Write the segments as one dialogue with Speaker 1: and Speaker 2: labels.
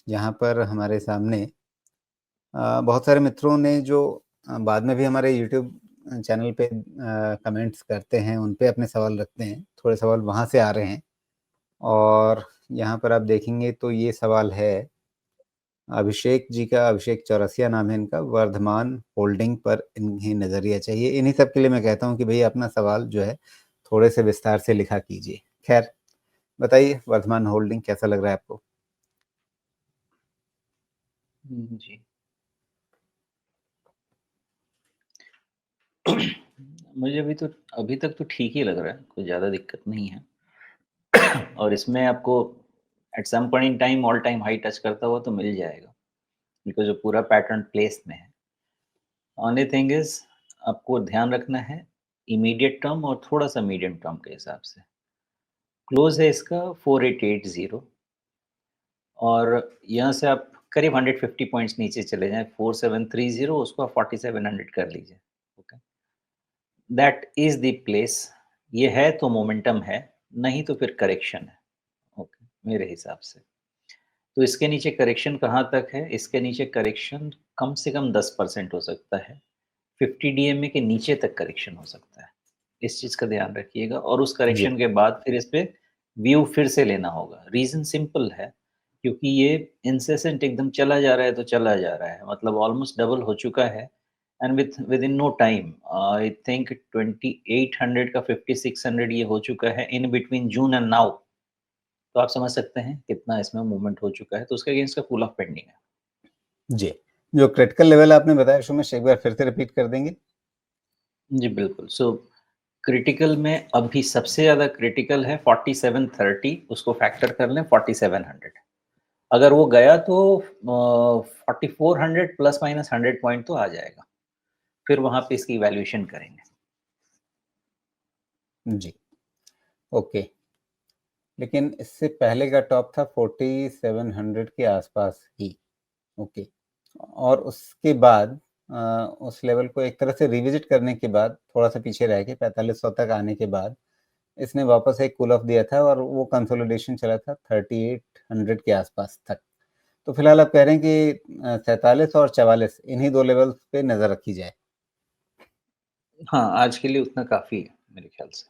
Speaker 1: यहाँ पर हमारे सामने बहुत सारे मित्रों ने जो बाद में भी हमारे यूट्यूब चैनल पे कमेंट्स करते हैं, उन पे अपने सवाल रखते हैं। थोड़े सवाल वहाँ से आ रहे हैं और यहाँ पर आप देखेंगे तो ये सवाल है अभिषेक जी का, अभिषेक चौरसिया नाम है इनका, वर्धमान होल्डिंग पर इन्हें नज़रिया चाहिए। इन्हीं सब के लिए मैं कहता हूँ कि भई अपना सवाल जो है थोड़े से विस्तार से लिखा कीजिए। ख़ैर, बताइए वर्धमान होल्डिंग कैसा लग रहा है आपको?
Speaker 2: जी। मुझे अभी तक तो ठीक ही लग रहा है, कोई ज़्यादा दिक्कत नहीं है। और इसमें आपको at some point in time all time high touch करता हुआ तो मिल जाएगा, बिकॉज़ जो पूरा पैटर्न प्लेस में है। ओनली थिंग इज़ आपको ध्यान रखना है इमीडिएट टर्म और थोड़ा-सा मीडियम टर्म के हिसाब से। क्लोज़ है इसका 4880 और यहाँ से आप करीब 150 पॉइंट्स नीचे चले जाएँ, 4730 उसको आप 4700 कर लीजिए। Okay, that is the place. ये है तो मोमेंटम है, नहीं तो फिर करेक्शन है। ओके, मेरे हिसाब से। तो इसके नीचे करेक्शन कहाँ तक है? इसके नीचे करेक्शन कम से कम 10% हो सकता है। 50 डीएमए के नीचे तक करेक्शन हो सकता है। इस चीज़ का ध्यान रखिएगा और उस
Speaker 1: जी।
Speaker 2: करेक्शन के बाद फिर इस पे व्यू फिर से लेना होगा। रीज़न सिंपल है, क्योंकि ये इंसेसेंट एकदम चला जा रहा है तो चला जा रहा है। मतलब ऑलमोस्ट डबल हो चुका है and within no time I think 2800 का 5600 ये हो चुका है in between June and now. तो आप समझ सकते हैं कितना इसमें मूवमेंट हो चुका है, तो उसके अगेंस्ट का कूल ऑफ पेंडिंग है।
Speaker 1: जी। जो क्रिटिकल लेवल आपने बताया सुमेश, एक बार फिर से रिपीट कर देंगे?
Speaker 2: जी, बिल्कुल। सो क्रिटिकल में अभी सबसे ज़्यादा क्रिटिकल है 4730, उसको फैक्टर कर लें 4700। अगर वो गया तो 4400 प्लस माइनस 100 पॉइंट तो आ जाएगा। फिर वहाँ पे इसकी इवैल्यूएशन करेंगे।
Speaker 1: जी, ओके। लेकिन इससे पहले का टॉप था 4700 के आसपास ही, ओके। और उसके बाद उस लेवल को एक तरह से रिविज़िट करने के बाद थोड़ा-सा पीछे रह के 4500 तक आने के बाद इसने वापस एक कूल ऑफ दिया था और वो कंसोलिडेशन चला था 3800 के आसपास तक। तो फिलहाल आप कह रहे हैं कि 47 और 44 इन्हीं 2 लेवल्स पे नज़र रखी जाए।
Speaker 2: हाँ, आज के लिए उतना काफ़ी है मेरे ख़्याल से।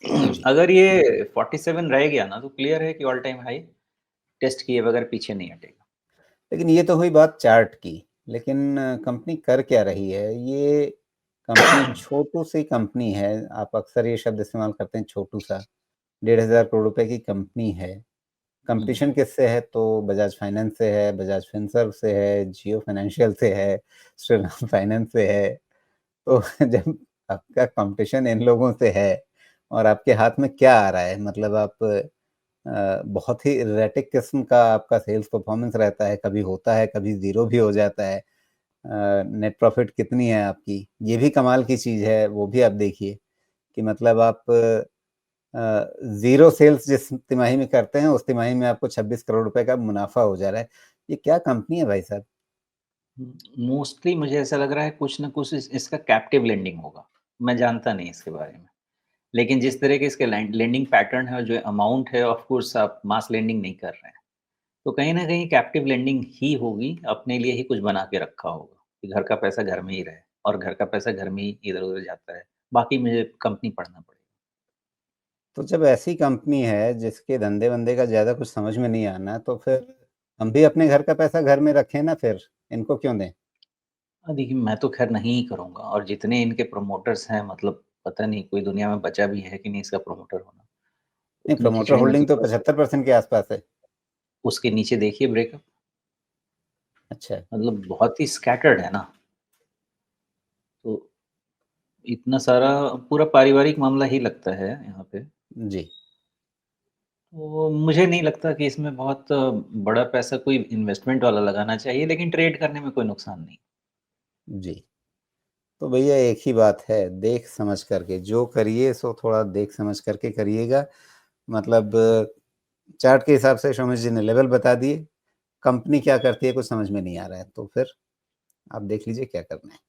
Speaker 1: जी।
Speaker 2: अगर ये 47 रह गया ना तो क्लियर है कि ऑल टाइम हाई टेस्ट किए बगैर पीछे नहीं हटेगा।
Speaker 1: लेकिन ये तो हुई बात चार्ट की, लेकिन कंपनी कर क्या रही है? ये कंपनी छोटू-सी कंपनी है, आप अक्सर ये शब्द इस्तेमाल करते हैं छोटू-सा, 1,500 करोड़ रुपए की कंपनी है।
Speaker 2: हुँ,
Speaker 1: कॉम्पिटिशन किससे है? तो बजाज फाइनेंस से है, बजाज फिनसर्व से है, जियो फाइनेंशियल से है, श्रीराम फाइनेंस से है। तो जब आपका कॉम्पिटिशन इन लोगों से है और आपके हाथ में क्या आ रहा है? मतलब आप बहुत ही इर्रेटिक किस्म का आपका सेल्स परफॉर्मेंस रहता है, कभी होता है, कभी ज़ीरो भी हो जाता है। नेट प्रॉफ़िट कितनी है आपकी? ये भी कमाल की चीज़ है, वो भी आप देखिए कि मतलब आप ज़ीरो सेल्स जिस तिमाही में करते हैं, उस तिमाही में आपको 26 करोड़ रुपए का मुनाफ़ा हो जा रहा है। ये क्या कंपनी है भाई साहब?
Speaker 2: मोस्टली मुझे ऐसा लग रहा है कुछ न कुछ इसका कैप्टिव लेंडिंग होगा। मैं जानता नहीं इसके बारे में। लेकिन जिस तरह के इसके लेंडिंग पैटर्न है और जो अमाउंट है ऑफ कोर्स आप मास लेंडिंग नहीं कर रहे हैं। तो कहीं न कहीं कैप्टिव लेंडिंग ही होगी, अपने लिए ही कुछ बना के रखा होगा, कि घर का पैसा घर में ही रहे और घर का पैसा घर में ही इधर-उधर जाता है। बाकी मुझे कंपनी पढ़ना पड़ेगा।
Speaker 1: तो जब ऐसी कंपनी है जिसके धंधे-वंदे का ज़्यादा कुछ समझ में नहीं आना, तो फिर हम भी अपने घर का पैसा घर में रखें ना फिर, इनको क्यों दें?
Speaker 2: देखिए मैं तो ख़ैर नहीं ही करूँगा और जितने इनके प्रमोटर्स हैं मतलब पता नहीं कोई दुनिया में बचा भी है कि नहीं इसका प्रमोटर होना।
Speaker 1: नहीं,
Speaker 2: उतनी
Speaker 1: प्रमोटर
Speaker 2: खिचड़ी में तो
Speaker 1: होल्डिंग तो
Speaker 2: थोड़ा-सा
Speaker 1: 75% के आसपास है।
Speaker 2: उसके नीचे देखिए ब्रेकअप,
Speaker 1: अच्छा,
Speaker 2: मतलब बहुत ही स्कैटर्ड है ना। तो इतना सारा पूरा पारिवारिक मामला ही लगता है यहाँ पे।
Speaker 1: जी,
Speaker 2: तो मुझे नहीं लगता कि इसमें बहुत बड़ा पैसा कोई इन्वेस्टमेंट वाला लगाना चाहिए, लेकिन ट्रेड करने में कोई नुकसान नहीं।
Speaker 1: जी। तो भैया एक ही बात है, देख समझ कर के, जो करिए सो थोड़ा देख समझ कर के करिएगा। मतलब चार्ट के हिसाब से शोमेश जी ने लेवल बता दिए, कंपनी क्या करती है कुछ समझ में नहीं आ रहा है, तो फिर आप देख लीजिए क्या करना है।